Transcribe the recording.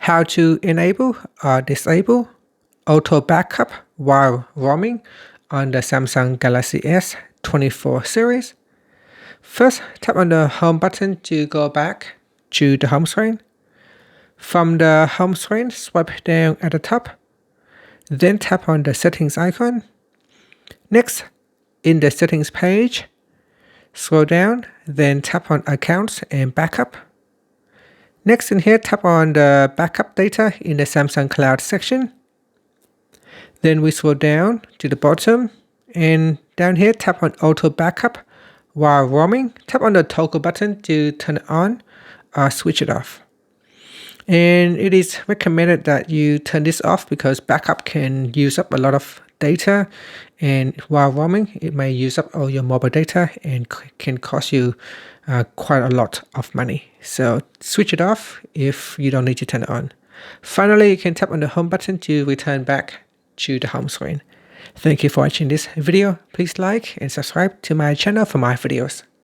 how to enable or disable auto backup while roaming on the Samsung Galaxy S24 series. First, tap on the home button to go back to the home screen. From the home screen, swipe down at the top. Then tap on the settings icon. Next, in the settings page, scroll down, then tap on accounts and backup. Next in here, tap on the backup data in the Samsung Cloud section. Then we scroll down to the bottom, and down here tap on auto backup while roaming. Tap on the toggle button to turn it on or switch it off. And it is recommended that you turn this off because backup can use up a lot of data, and while roaming it may use up all your mobile data and can cost you quite a lot of money. So switch it off if you don't need to turn it on. Finally, you can tap on the home button to return back to the home screen. Thank you for watching this video. Please like and subscribe to my channel for more videos.